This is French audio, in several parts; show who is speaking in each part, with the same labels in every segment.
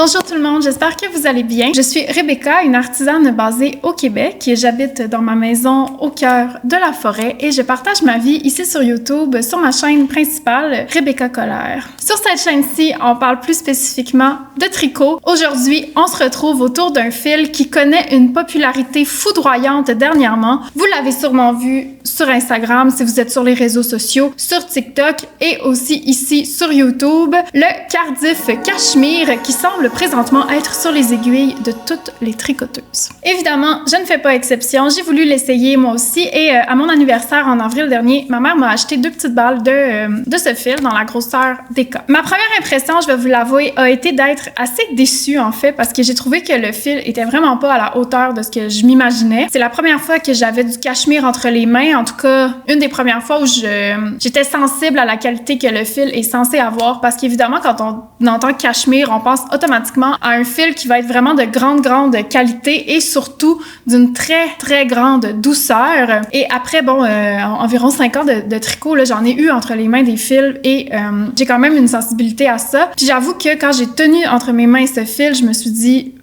Speaker 1: Bonjour tout le monde, j'espère que vous allez bien. Je suis Rebecca, une artisane basée au Québec et j'habite dans ma maison au cœur de la forêt et je partage ma vie ici sur YouTube, sur ma chaîne principale, Rebecca Colère. Sur cette chaîne-ci, on parle plus spécifiquement de tricot. Aujourd'hui, on se retrouve autour d'un fil qui connaît une popularité foudroyante dernièrement. Vous l'avez sûrement vu sur Instagram, si vous êtes sur les réseaux sociaux, sur TikTok et aussi ici sur YouTube, le Cardiff Cachemire qui semble présentement être sur les aiguilles de toutes les tricoteuses. Évidemment, je ne fais pas exception, j'ai voulu l'essayer moi aussi et à mon anniversaire en avril dernier, ma mère m'a acheté 2 petites balles de ce fil dans la grosseur des cas. Ma première impression, je vais vous l'avouer, a été d'être assez déçue en fait parce que j'ai trouvé que le fil était vraiment pas à la hauteur de ce que je m'imaginais. C'est la première fois que j'avais du cachemire entre les mains, en tout cas une des premières fois où j'étais sensible à la qualité que le fil est censé avoir parce qu'évidemment quand on entend cachemire, on pense automatiquement à un fil qui va être vraiment de grande qualité et surtout d'une très grande douceur. Et après, environ 5 ans de tricot, là, j'en ai eu entre les mains des fils et j'ai quand même une sensibilité à ça. Puis j'avoue que quand j'ai tenu entre mes mains ce fil, je me suis dit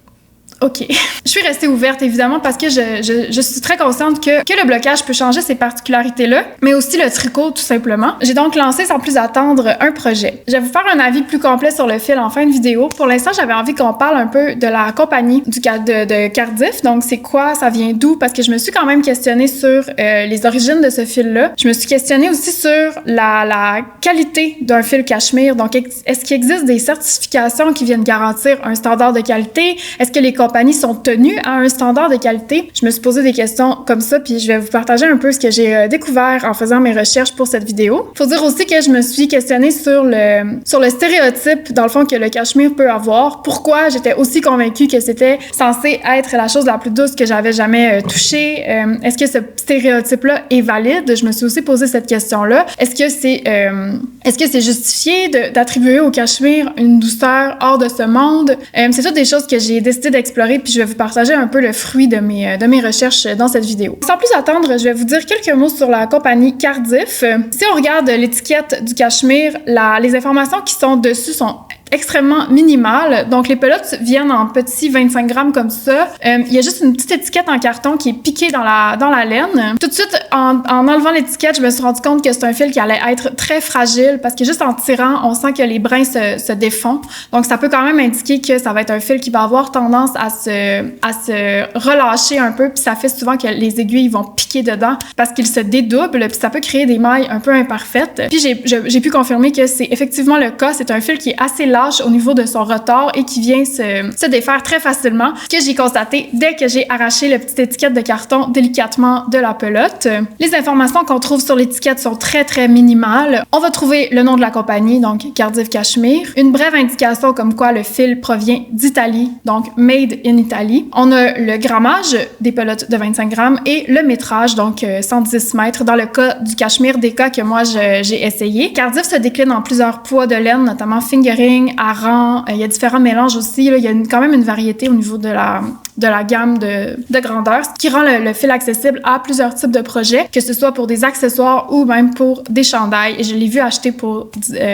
Speaker 1: OK. Je suis restée ouverte, évidemment, parce que je suis très consciente que le blocage peut changer ces particularités-là, mais aussi le tricot, tout simplement. J'ai donc lancé sans plus attendre un projet. Je vais vous faire un avis plus complet sur le fil en fin de vidéo. Pour l'instant, j'avais envie qu'on parle un peu de la compagnie de Cardiff. Donc, c'est quoi? Ça vient d'où? Parce que je me suis quand même questionnée sur les origines de ce fil-là. Je me suis questionnée aussi sur la qualité d'un fil cachemire. Donc, est-ce qu'il existe des certifications qui viennent garantir un standard de qualité? Est-ce que les compagnies sont tenues à un standard de qualité? Je me suis posé des questions comme ça, puis je vais vous partager un peu ce que j'ai découvert en faisant mes recherches pour cette vidéo. Faut dire aussi que je me suis questionnée sur le stéréotype, dans le fond, que le cachemire peut avoir. Pourquoi j'étais aussi convaincue que c'était censé être la chose la plus douce que j'avais jamais touchée? Est-ce que ce stéréotype-là est valide? Je me suis aussi posé cette question-là. Est-ce que c'est justifié d'attribuer au cachemire une douceur hors de ce monde? C'est toutes des choses que j'ai décidé d'explorer, puis je vais vous partager un peu le fruit de mes recherches dans cette vidéo. Sans plus attendre, je vais vous dire quelques mots sur la compagnie Cardiff. Si on regarde l'étiquette du cachemire, les informations qui sont dessus sont extrêmement minimales. Donc, les pelotes viennent en petits 25 grammes comme ça. Il y a juste une petite étiquette en carton qui est piquée dans la laine. Tout de suite, en enlevant l'étiquette, je me suis rendu compte que c'est un fil qui allait être très fragile parce que juste en tirant, on sent que les brins se défont. Donc, ça peut quand même indiquer que ça va être un fil qui va avoir tendance à se relâcher un peu, puis ça fait souvent que les aiguilles vont piquer dedans parce qu'ils se dédoublent, puis ça peut créer des mailles un peu imparfaites. Puis j'ai pu confirmer que c'est effectivement le cas. C'est un fil qui est assez lâche au niveau de son retors et qui vient se défaire très facilement, que j'ai constaté dès que j'ai arraché la petite étiquette de carton délicatement de la pelote. Les informations qu'on trouve sur l'étiquette sont très minimales. On va trouver le nom de la compagnie, donc Cardiff Cachemire, une brève indication comme quoi le fil provient d'Italie, donc made in Italy. On a le grammage des pelotes de 25 grammes et le métrage, donc 110 mètres dans le cas du cachemire des cas que moi j'ai essayé. Cardiff se décline en plusieurs poids de laine, notamment fingering, hareng, il y a différents mélanges aussi. Là. Il y a quand même une variété au niveau de la gamme de grandeur, ce qui rend le fil accessible à plusieurs types de projets, que ce soit pour des accessoires ou même pour des chandails. Et je l'ai vu acheter pour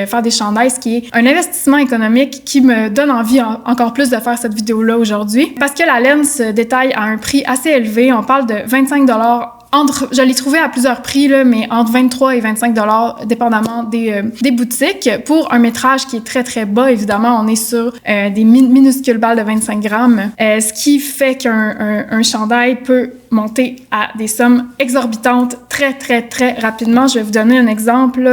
Speaker 1: faire des chandails, ce qui est un investissement économique qui me donne envie encore plus de faire cette vidéo-là aujourd'hui. Parce que la laine se détaille à un prix assez élevé. On parle de 25 $. Je l'ai trouvé à plusieurs prix, là, mais entre 23 et 25 $, dépendamment des boutiques. Pour un métrage qui est très bas, évidemment, on est sur des minuscules balles de 25 grammes, ce qui fait qu'un chandail peut monter à des sommes exorbitantes très rapidement. Je vais vous donner un exemple.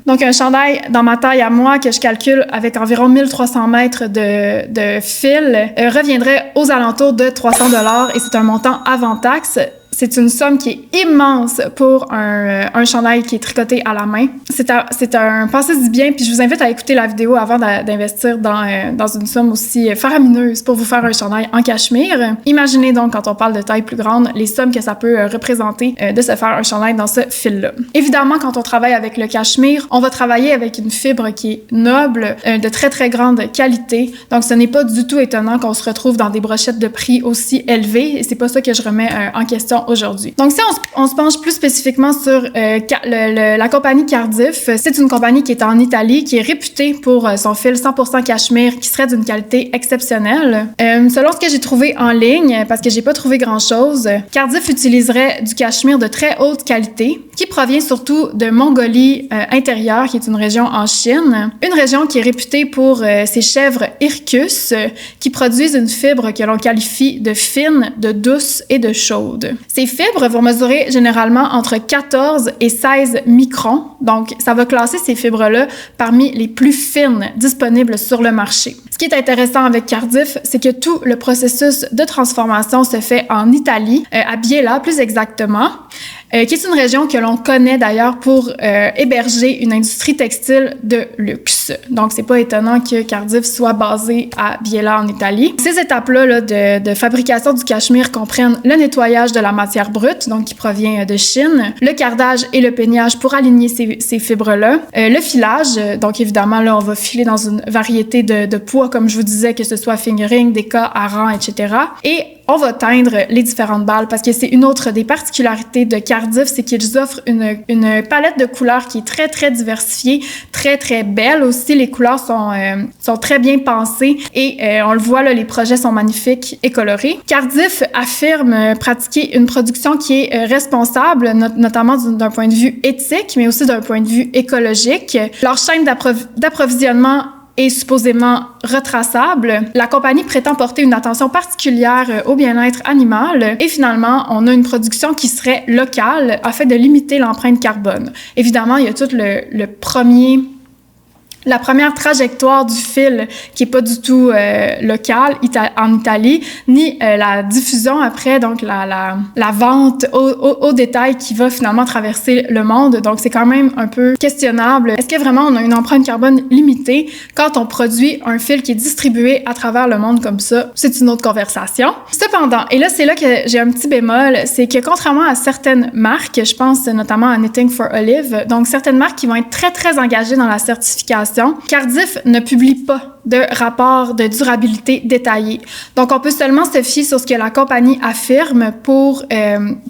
Speaker 1: Donc, un chandail dans ma taille à moi, que je calcule avec environ 1300 mètres de fil, reviendrait aux alentours de 300 $ et c'est un montant avant taxe. C'est une somme qui est immense pour un chandail qui est tricoté à la main. C'est un pensez-y bien, puis je vous invite à écouter la vidéo avant d'investir dans une somme aussi faramineuse pour vous faire un chandail en cachemire. Imaginez donc, quand on parle de taille plus grande, les sommes que ça peut représenter de se faire un chandail dans ce fil-là. Évidemment, quand on travaille avec le cachemire, on va travailler avec une fibre qui est noble, de très grande qualité. Donc, ce n'est pas du tout étonnant qu'on se retrouve dans des brochettes de prix aussi élevées, et c'est pas ça que je remets en question production aujourd'hui. Donc, si on se penche plus spécifiquement sur la compagnie Cardif, c'est une compagnie qui est en Italie, qui est réputée pour son fil 100% cachemire, qui serait d'une qualité exceptionnelle. Selon ce que j'ai trouvé en ligne, parce que j'ai pas trouvé grand-chose, Cardif utiliserait du cachemire de très haute qualité, qui provient surtout de Mongolie intérieure, qui est une région en Chine. Une région qui est réputée pour ses chèvres Hircus, qui produisent une fibre que l'on qualifie de fine, de douce et de chaude. Ces fibres vont mesurer généralement entre 14 et 16 microns, donc ça va classer ces fibres-là parmi les plus fines disponibles sur le marché. Ce qui est intéressant avec Cardif, c'est que tout le processus de transformation se fait en Italie, à Biella plus exactement, qui est une région que l'on connaît d'ailleurs pour héberger une industrie textile de luxe. Donc, c'est pas étonnant que Cardif soit basé à Biella en Italie. Ces étapes-là là, de fabrication du cachemire comprennent le nettoyage de la matière brute, donc qui provient de Chine, le cardage et le peignage pour aligner ces fibres-là, le filage, donc évidemment là, on va filer dans une variété de poids, comme je vous disais, que ce soit fingering, déca, hareng, etc. Et on va teindre les différentes balles parce que c'est une autre des particularités de Cardif, c'est qu'ils offrent une palette de couleurs qui est très, très diversifiée, très, très belle aussi. Les couleurs sont très bien pensées et on le voit, là, les projets sont magnifiques et colorés. Cardif affirme pratiquer une production qui est responsable, notamment d'un point de vue éthique, mais aussi d'un point de vue écologique. Leur chaîne d'approvisionnement est supposément retraçable. La compagnie prétend porter une attention particulière au bien-être animal et finalement, on a une production qui serait locale afin de limiter l'empreinte carbone. Évidemment, il y a tout la première trajectoire du fil qui est pas du tout locale en Italie, ni la diffusion après, donc la vente au détail qui va finalement traverser le monde. Donc, c'est quand même un peu questionnable. Est-ce que vraiment on a une empreinte carbone limitée quand on produit un fil qui est distribué à travers le monde comme ça? C'est une autre conversation. Cependant, et là, c'est là que j'ai un petit bémol, c'est que contrairement à certaines marques, je pense notamment à Knitting for Olive, donc certaines marques qui vont être très, très engagées dans la certification, Cardif ne publie pas de rapport de durabilité détaillé. Donc, on peut seulement se fier sur ce que la compagnie affirme pour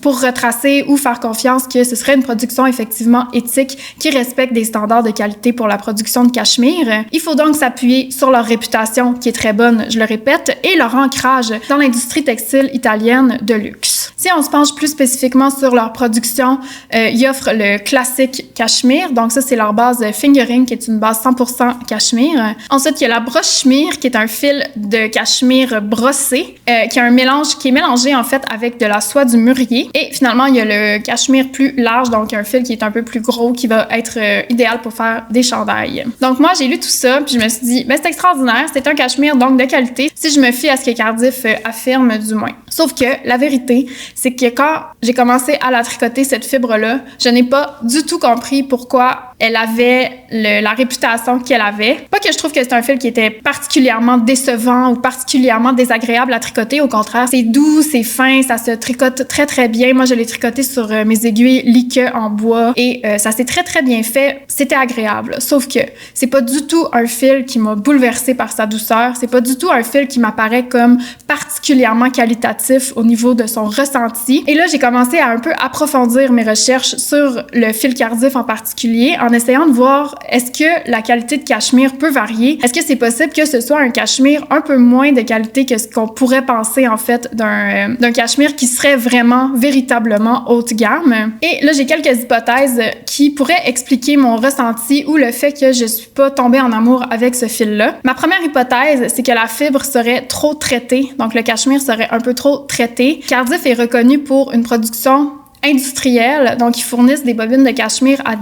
Speaker 1: retracer ou faire confiance que ce serait une production effectivement éthique qui respecte des standards de qualité pour la production de cachemire. Il faut donc s'appuyer sur leur réputation qui est très bonne, je le répète, et leur ancrage dans l'industrie textile italienne de luxe. Si on se penche plus spécifiquement sur leur production, ils offrent le classique cachemire. Donc, ça, c'est leur base fingering qui est une base 100% cachemire. Ensuite, il y a la broche-chemire, qui est un fil de cachemire brossé, qui a un mélange, qui est mélangé en fait avec de la soie du mûrier. Et finalement, il y a le cachemire plus large, donc un fil qui est un peu plus gros, qui va être idéal pour faire des chandails. Donc moi, j'ai lu tout ça, puis je me suis dit, ben c'est extraordinaire, c'est un cachemire donc de qualité, si je me fie à ce que Cardif affirme du moins. Sauf que la vérité, c'est que quand j'ai commencé à la tricoter, cette fibre-là, je n'ai pas du tout compris pourquoi elle avait la réputation qu'elle avait. Pas que je trouve que c'est un fil qui était particulièrement décevant ou particulièrement désagréable à tricoter. Au contraire, c'est doux, c'est fin, ça se tricote très, très bien. Moi, je l'ai tricoté sur mes aiguilles Like en bois et ça s'est très, très bien fait. C'était agréable. Sauf que c'est pas du tout un fil qui m'a bouleversée par sa douceur. C'est pas du tout un fil qui m'apparaît comme particulièrement qualitatif au niveau de son ressenti. Et là, j'ai commencé à un peu approfondir mes recherches sur le fil Cardif en particulier en essayant de voir est-ce que la qualité de cachemire peut varier. Est-ce que c'est possible que ce soit un cachemire un peu moins de qualité que ce qu'on pourrait penser en fait d'un cachemire qui serait vraiment, véritablement haut de gamme? Et là, j'ai quelques hypothèses qui pourraient expliquer mon ressenti ou le fait que je suis pas tombée en amour avec ce fil-là. Ma première hypothèse, c'est que la fibre serait trop traitée, donc le cachemire serait un peu trop traité. Cardif est reconnu pour une production industriels, donc ils fournissent des bobines de cachemire à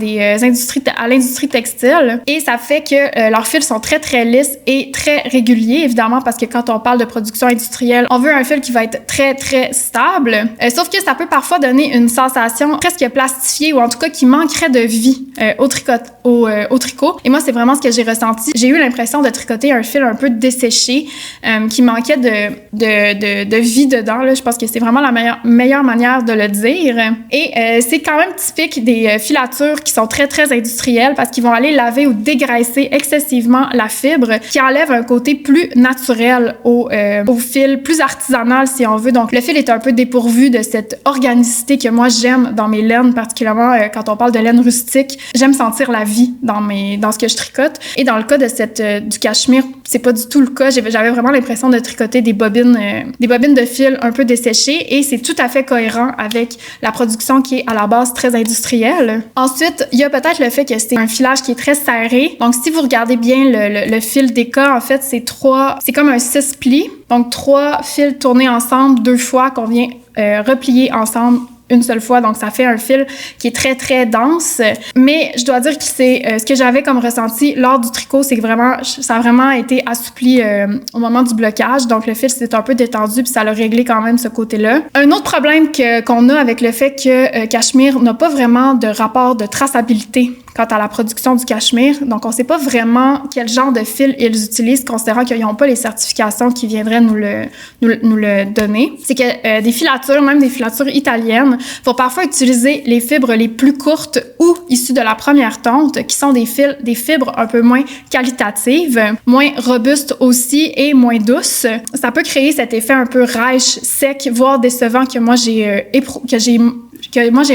Speaker 1: l'industrie textile et ça fait que leurs fils sont très très lisses et très réguliers, évidemment, parce que quand on parle de production industrielle, on veut un fil qui va être très très stable, sauf que ça peut parfois donner une sensation presque plastifiée ou en tout cas qui manquerait de vie au tricot. Et moi, c'est vraiment ce que j'ai ressenti. J'ai eu l'impression de tricoter un fil un peu desséché, qui manquait de vie dedans, là. Je pense que c'est vraiment la meilleure manière de le dire. Et c'est quand même typique des filatures qui sont très, très industrielles parce qu'ils vont aller laver ou dégraisser excessivement la fibre, qui enlève un côté plus naturel au fil, plus artisanal si on veut. Donc, le fil est un peu dépourvu de cette organicité que moi, j'aime dans mes laines, particulièrement quand on parle de laine rustique. J'aime sentir la vie dans ce que je tricote. Et dans le cas de du cachemire, c'est pas du tout le cas. J'avais vraiment l'impression de tricoter des bobines de fil un peu desséchées et c'est tout à fait cohérent avec la production qui est à la base très industrielle. Ensuite, il y a peut-être le fait que c'est un filage qui est très serré. Donc, si vous regardez bien le fil d'Eka, en fait, c'est comme un 6 plis. Donc, 3 fils tournés ensemble 2 fois qu'on vient replier ensemble une seule fois, donc ça fait un fil qui est très, très dense. Mais je dois dire que c'est ce que j'avais comme ressenti lors du tricot, c'est que ça a vraiment été assoupli au moment du blocage. Donc, le fil s'est un peu détendu, puis ça l'a réglé quand même ce côté-là. Un autre problème qu'on a avec le fait que Cachemire n'a pas vraiment de rapport de traçabilité quant à la production du cachemire. Donc, on ne sait pas vraiment quel genre de fil ils utilisent, considérant qu'ils n'ont pas les certifications qui viendraient nous le donner. C'est que des filatures, même des filatures italiennes, vont parfois utiliser les fibres les plus courtes ou issues de la première tonte, qui sont des fibres un peu moins qualitatives, moins robustes aussi et moins douces. Ça peut créer cet effet un peu rêche, sec, voire décevant que moi j'ai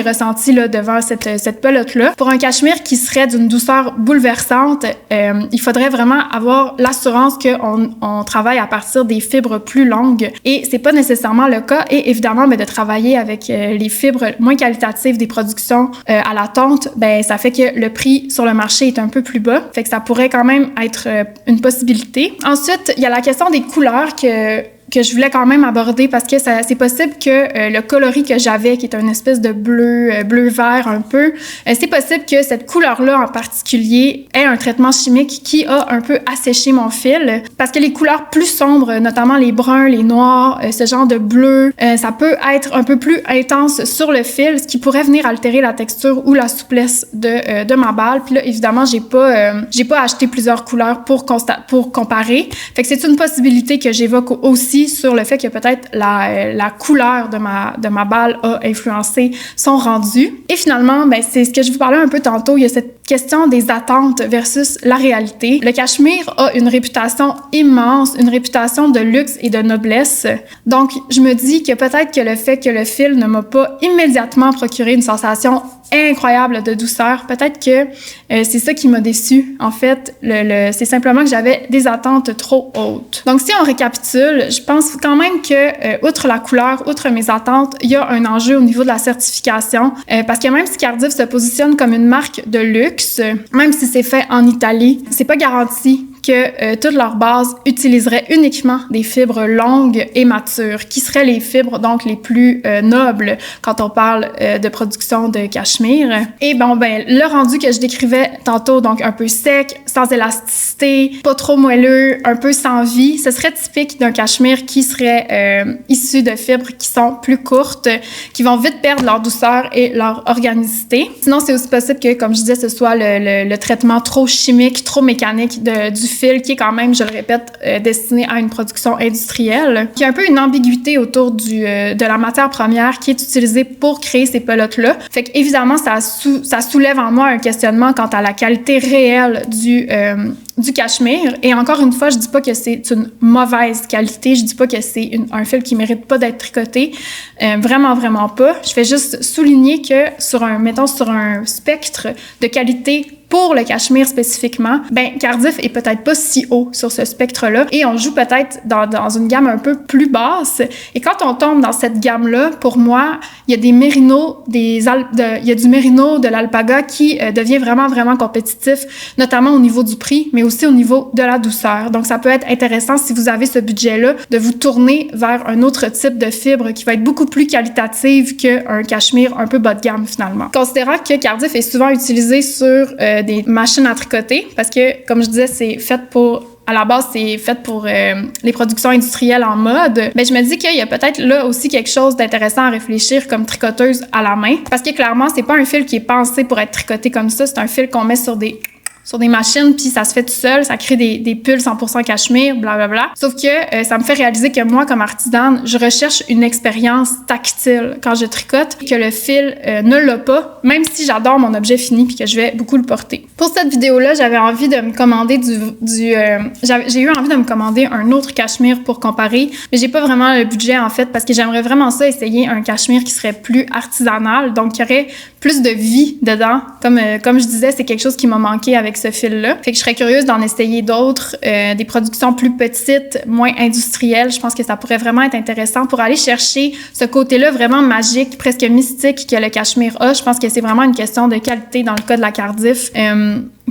Speaker 1: ressenti là, devant cette pelote-là. Pour un cachemire qui serait d'une douceur bouleversante, il faudrait vraiment avoir l'assurance qu'on travaille à partir des fibres plus longues. Et c'est pas nécessairement le cas. Et évidemment, de travailler avec les fibres moins qualitatives des productions à la tonte, ça fait que le prix sur le marché est un peu plus bas. Fait que ça pourrait quand même être une possibilité. Ensuite, il y a la question des couleurs que je voulais quand même aborder parce que c'est possible que le coloris que j'avais, qui est une espèce de bleu-vert un peu, c'est possible que cette couleur-là en particulier ait un traitement chimique qui a un peu asséché mon fil. Parce que les couleurs plus sombres, notamment les bruns, les noirs, ce genre de bleu, ça peut être un peu plus intense sur le fil, ce qui pourrait venir altérer la texture ou la souplesse de ma balle. Puis là, évidemment, j'ai pas acheté plusieurs couleurs pour comparer. Fait que c'est une possibilité que j'évoque aussi sur le fait que peut-être la couleur de ma balle a influencé son rendu. Et finalement, c'est ce que je vous parlais un peu tantôt, il y a cette question des attentes versus la réalité. Le cachemire a une réputation immense, une réputation de luxe et de noblesse. Donc, je me dis que peut-être que le fait que le fil ne m'a pas immédiatement procuré une sensation incroyable de douceur, peut-être que c'est ça qui m'a déçue. En fait, c'est simplement que j'avais des attentes trop hautes. Donc, si on récapitule, je pense quand même que, outre la couleur, outre mes attentes, il y a un enjeu au niveau de la certification, parce que même si Cardiff se positionne comme une marque de luxe, même si c'est fait en Italie, c'est pas garanti que toute leur base utiliserait uniquement des fibres longues et matures, qui seraient les fibres donc les plus nobles quand on parle de production de cachemire. Et le rendu que je décrivais tantôt, donc un peu sec, sans élasticité, pas trop moelleux, un peu sans vie, ce serait typique d'un cachemire qui serait issu de fibres qui sont plus courtes, qui vont vite perdre leur douceur et leur organicité. Sinon, c'est aussi possible que, comme je disais, ce soit le traitement trop chimique, trop mécanique du fil qui est quand même, je le répète, destiné à une production industrielle. Il y a un peu une ambiguïté autour de la matière première qui est utilisée pour créer ces pelotes-là. Fait qu'évidemment, ça soulève en moi un questionnement quant à la qualité réelle du cachemire. Et encore une fois, je dis pas que c'est une mauvaise qualité, je dis pas que c'est un fil qui mérite pas d'être tricoté. Vraiment, vraiment pas. Je fais juste souligner que sur un spectre de qualité pour le cachemire spécifiquement, Cardiff est peut-être pas si haut sur ce spectre-là et on joue peut-être dans une gamme un peu plus basse. Et quand on tombe dans cette gamme-là, pour moi, il y a des mérinos, il y a du mérino, de l'alpaga qui devient vraiment, vraiment compétitif, notamment au niveau du prix, mais aussi au niveau de la douceur. Donc, ça peut être intéressant si vous avez ce budget-là de vous tourner vers un autre type de fibre qui va être beaucoup plus qualitative qu'un cachemire un peu bas de gamme finalement. Considérant que Cardiff est souvent utilisé sur des machines à tricoter parce que, comme je disais, à la base, c'est fait pour les productions industrielles en mode. Mais je me dis qu'il y a peut-être là aussi quelque chose d'intéressant à réfléchir comme tricoteuse à la main. Parce que clairement, c'est pas un fil qui est pensé pour être tricoté comme ça. C'est un fil qu'on met sur des sur des machines, puis ça se fait tout seul, ça crée des pulls 100% cachemire, blablabla. Sauf que ça me fait réaliser que moi, comme artisane, je recherche une expérience tactile quand je tricote, que le fil ne l'a pas, même si j'adore mon objet fini puis que je vais beaucoup le porter. Pour cette vidéo-là, j'avais envie de me commander j'ai eu envie de me commander un autre cachemire pour comparer, mais j'ai pas vraiment le budget en fait, parce que j'aimerais vraiment ça essayer un cachemire qui serait plus artisanal, donc qui aurait plus de vie dedans. Comme je disais, c'est quelque chose qui m'a manqué avec ce fil-là. Fait que je serais curieuse d'en essayer d'autres, des productions plus petites, moins industrielles. Je pense que ça pourrait vraiment être intéressant pour aller chercher ce côté-là vraiment magique, presque mystique que le cachemire a. Je pense que c'est vraiment une question de qualité dans le cas de la Cardiff,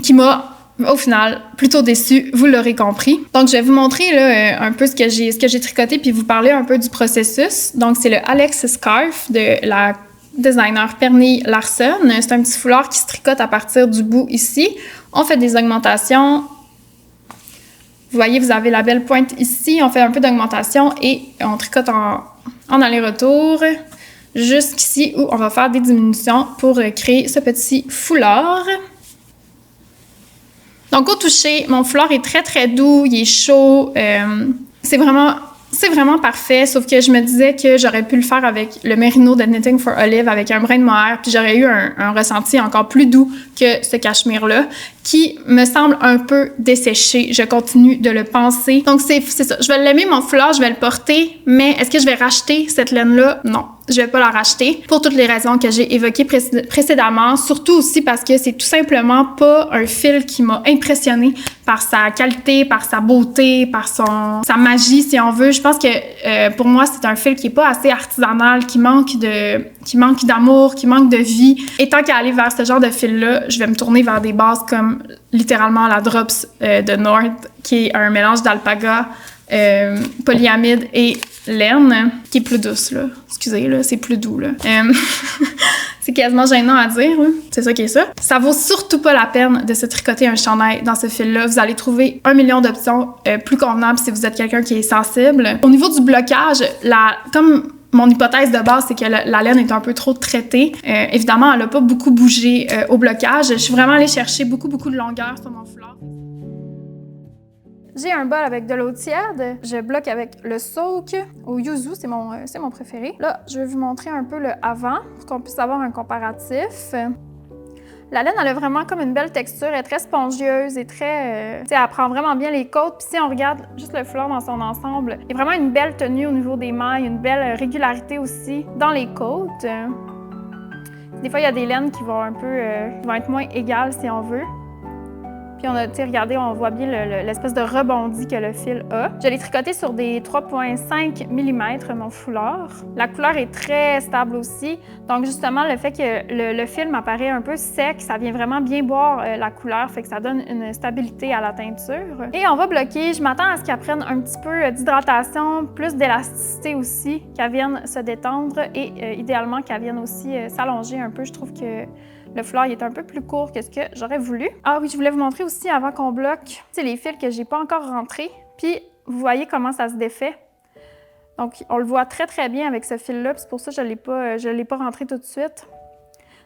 Speaker 1: qui m'a au final plutôt déçue, vous l'aurez compris. Donc je vais vous montrer là, un peu ce que j'ai tricoté puis vous parler un peu du processus. Donc c'est le Alex Scarf de la designer Pernille Larsson. C'est un petit foulard qui se tricote à partir du bout ici. On fait des augmentations. Vous voyez, vous avez la belle pointe ici. On fait un peu d'augmentation et on tricote en aller-retour jusqu'ici où on va faire des diminutions pour créer ce petit foulard. Donc, au toucher, mon foulard est très, très doux, il est chaud. C'est vraiment parfait, sauf que je me disais que j'aurais pu le faire avec le Merino de Knitting for Olive avec un brin de mohair, puis j'aurais eu un ressenti encore plus doux que ce cachemire-là, qui me semble un peu desséché. Je continue de le penser. Donc, c'est ça. Je vais l'aimer, mon foulard, je vais le porter, mais est-ce que je vais racheter cette laine-là? Non. Je vais pas la racheter pour toutes les raisons que j'ai évoquées précédemment, surtout aussi parce que c'est tout simplement pas un fil qui m'a impressionnée par sa qualité, par sa beauté, par sa magie, si on veut. Je pense que pour moi, c'est un fil qui est pas assez artisanal, qui manque d'amour, qui manque de vie. Et tant qu'à aller vers ce genre de fil-là, je vais me tourner vers des bases comme littéralement la Drops de North, qui est un mélange d'alpaga, polyamide et laine, qui est plus douce, là. Excusez, là, c'est plus doux, là. C'est quasiment gênant à dire, hein? C'est ça qui est ça. Ça vaut surtout pas la peine de se tricoter un chandail dans ce fil-là. Vous allez trouver 1 million d'options plus convenables si vous êtes quelqu'un qui est sensible. Au niveau du blocage, comme mon hypothèse de base, c'est que la laine est un peu trop traitée. Évidemment, elle n'a pas beaucoup bougé au blocage. Je suis vraiment allée chercher beaucoup de longueur sur mon foulard. J'ai un bol avec de l'eau tiède. Je bloque avec le soak au yuzu, c'est mon préféré. Là, je vais vous montrer un peu le avant pour qu'on puisse avoir un comparatif. La laine, elle a vraiment comme une belle texture, elle est très spongieuse et très... elle prend vraiment bien les côtes. Puis si on regarde juste le foulard dans son ensemble, il y a vraiment une belle tenue au niveau des mailles, une belle régularité aussi dans les côtes. Des fois, il y a des laines qui vont qui vont être moins égales si on veut. Puis regardez, on voit bien l'espèce de rebondi que le fil a. Je l'ai tricoté sur des 3,5 mm, mon foulard. La couleur est très stable aussi. Donc justement, le fait que le fil m'apparaît un peu sec, ça vient vraiment bien boire la couleur, fait que ça donne une stabilité à la teinture. Et on va bloquer. Je m'attends à ce qu'elle prenne un petit peu d'hydratation, plus d'élasticité aussi, qu'elle vienne se détendre et idéalement qu'elle vienne aussi s'allonger un peu. Je trouve que le foulard il est un peu plus court que ce que j'aurais voulu. Ah oui, je voulais vous montrer aussi avant qu'on bloque, c'est les fils que j'ai pas encore rentrés. Puis vous voyez comment ça se défait. Donc on le voit très très bien avec ce fil-là, c'est pour ça que je l'ai pas rentré tout de suite.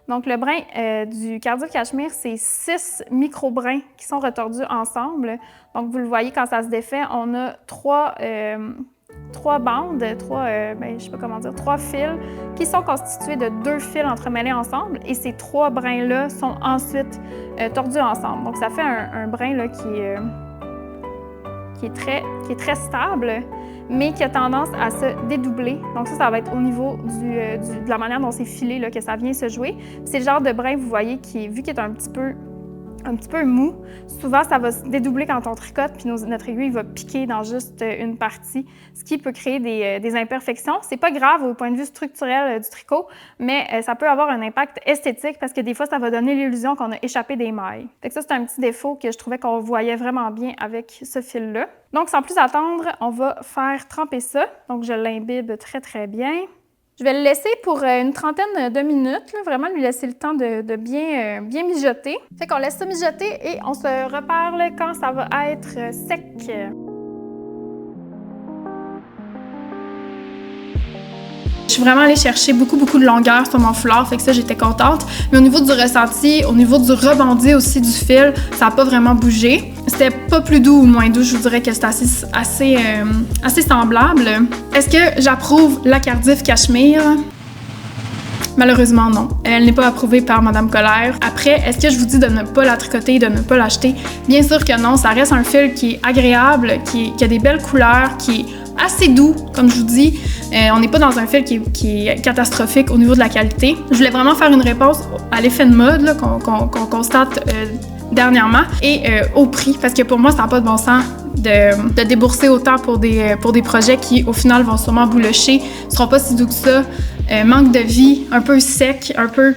Speaker 1: Donc le brin du Cardiff Cashmere, c'est 6 micro-brins qui sont retordus ensemble. Donc vous le voyez quand ça se défait, on a trois bandes, je sais pas comment dire, 3 fils qui sont constitués de 2 fils entremêlés ensemble et ces 3 brins-là sont ensuite tordus ensemble. Donc ça fait un brin là, qui est très stable, mais qui a tendance à se dédoubler. Donc ça va être au niveau de la manière dont c'est filé là, que ça vient se jouer. C'est le genre de brin, vous voyez, vu qu'il est un petit peu mou, souvent ça va se dédoubler quand on tricote, puis notre aiguille va piquer dans juste une partie, ce qui peut créer des imperfections. C'est pas grave au point de vue structurel du tricot, mais ça peut avoir un impact esthétique parce que des fois, ça va donner l'illusion qu'on a échappé des mailles. Fait que ça, c'est un petit défaut que je trouvais qu'on voyait vraiment bien avec ce fil-là. Donc, sans plus attendre, on va faire tremper ça. Donc, je l'imbibe très, très bien. Je vais le laisser pour une trentaine de minutes, là, vraiment lui laisser le temps de bien mijoter. Fait qu'on laisse ça mijoter et on se reparle quand ça va être sec. Je suis vraiment allée chercher beaucoup de longueur sur mon foulard, fait que ça, j'étais contente. Mais au niveau du ressenti, au niveau du rebondi aussi du fil, ça n'a pas vraiment bougé. C'était pas plus doux ou moins doux, je vous dirais que c'était assez semblable. Est-ce que j'approuve la Cardif Cachemire? Malheureusement, non. Elle n'est pas approuvée par Madame Colère. Après, est-ce que je vous dis de ne pas la tricoter, de ne pas l'acheter? Bien sûr que non. Ça reste un fil qui est agréable, qui a des belles couleurs, qui est assez doux, comme je vous dis. On n'est pas dans un fil qui est catastrophique au niveau de la qualité. Je voulais vraiment faire une réponse à l'effet de mode qu'on constate dernièrement et au prix, parce que pour moi, ça n'a pas de bon sens de débourser autant pour des projets qui, au final, vont sûrement boulocher, ne seront pas si doux que ça. Manque de vie, un peu sec, un peu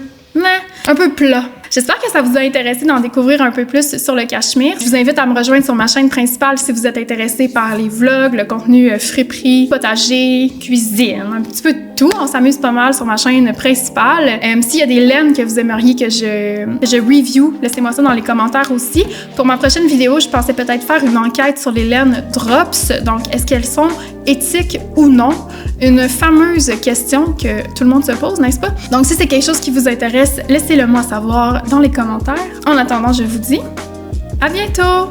Speaker 1: plat. J'espère que ça vous a intéressé d'en découvrir un peu plus sur le cachemire. Je vous invite à me rejoindre sur ma chaîne principale si vous êtes intéressé par les vlogs, le contenu friperie, potager, cuisine, un petit peu de tout. On s'amuse pas mal sur ma chaîne principale. S'il y a des laines que vous aimeriez que je review, laissez-moi ça dans les commentaires aussi. Pour ma prochaine vidéo, je pensais peut-être faire une enquête sur les laines Drops. Donc, est-ce qu'elles sont éthiques ou non? Une fameuse question que tout le monde se pose, n'est-ce pas? Donc, si c'est quelque chose qui vous intéresse, laissez-le moi savoir dans les commentaires. En attendant, je vous dis à bientôt!